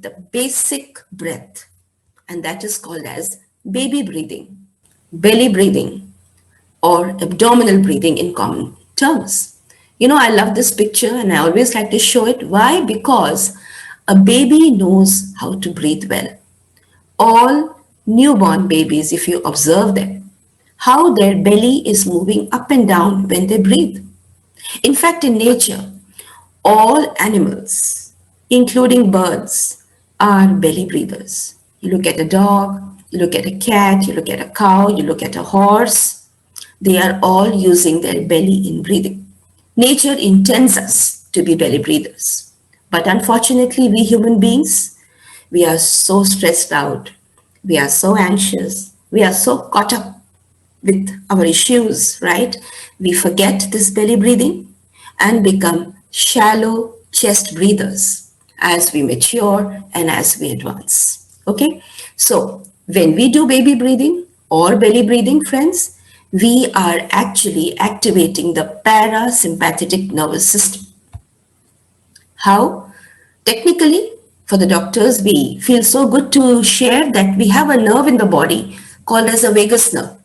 the basic breath, and that is called as baby breathing, belly breathing, or abdominal breathing in common terms. I love this picture and I always like to show it. Why? Because a baby knows how to breathe well. All newborn babies, if you observe them, how their belly is moving up and down when they breathe. In fact, in nature, all animals, including birds, are belly breathers. You look at a dog, you look at a cat, you look at a cow, you look at a horse, they are all using their belly in breathing. Nature intends us to be belly breathers. But unfortunately, we human beings, we are so stressed out, we are so anxious, we are so caught up with our issues, right? We forget this belly breathing and become shallow chest breathers as we mature and as we advance. Okay? So, when we do baby breathing or belly breathing, friends, we are actually activating the parasympathetic nervous system. How? Technically, for the doctors, we feel so good to share that we have a nerve in the body called as a vagus nerve.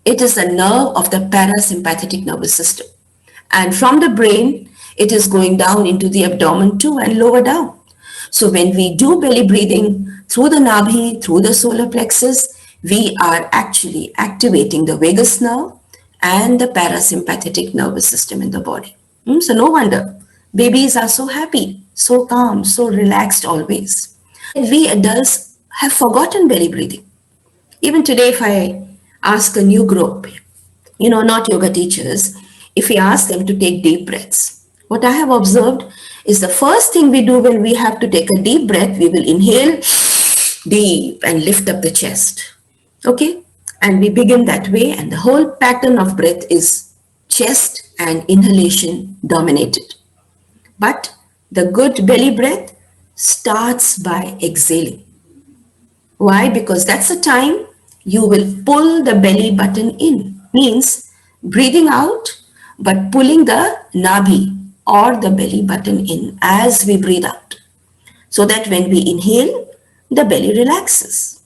It is a nerve of the parasympathetic nervous system. And from the brain, it is going down into the abdomen too and lower down. So when we do belly breathing through the nabhi, through the solar plexus, we are actually activating the vagus nerve and the parasympathetic nervous system in the body. So no wonder babies are so happy, so calm, so relaxed always. We adults have forgotten belly breathing. Even today, if I ask a new group, not yoga teachers, if we ask them to take deep breaths, what I have observed is the first thing we do when we have to take a deep breath, we will inhale deep and lift up the chest. Okay? And we begin that way, and the whole pattern of breath is chest and inhalation dominated. But the good belly breath starts by exhaling. Why? Because that's the time you will pull the belly button in. Means breathing out but pulling the nabhi or the belly button in as we breathe out. So that when we inhale, the belly relaxes.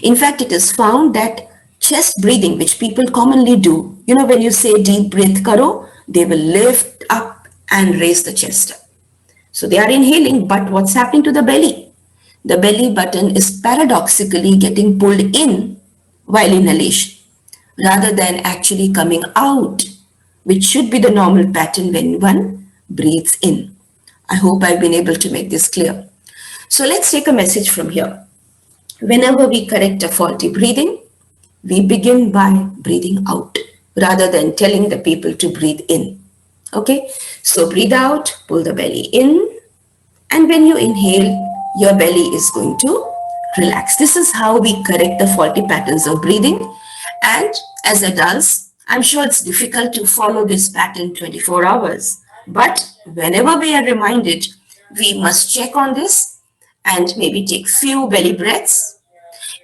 In fact, it is found that chest breathing, which people commonly do, when you say deep breath karo, they will lift up and raise the chest up. So they are inhaling, but what's happening to the belly? The belly button is paradoxically getting pulled in while inhalation, rather than actually coming out, which should be the normal pattern when one breathes in. I hope I've been able to make this clear. So let's take a message from here. Whenever we correct a faulty breathing, we begin by breathing out rather than telling the people to breathe in. Okay, so breathe out, pull the belly in, and when you inhale, your belly is going to relax. This is how we correct the faulty patterns of breathing. And as adults, I'm sure it's difficult to follow this pattern 24 hours. But whenever we are reminded, we must check on this and maybe take few belly breaths.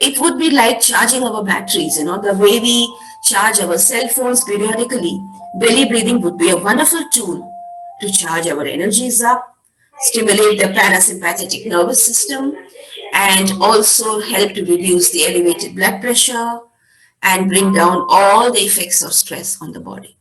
It would be like charging our batteries, the way we charge our cell phones periodically. Belly breathing would be a wonderful tool to charge our energies up, stimulate the parasympathetic nervous system, and also help to reduce the elevated blood pressure and bring down all the effects of stress on the body.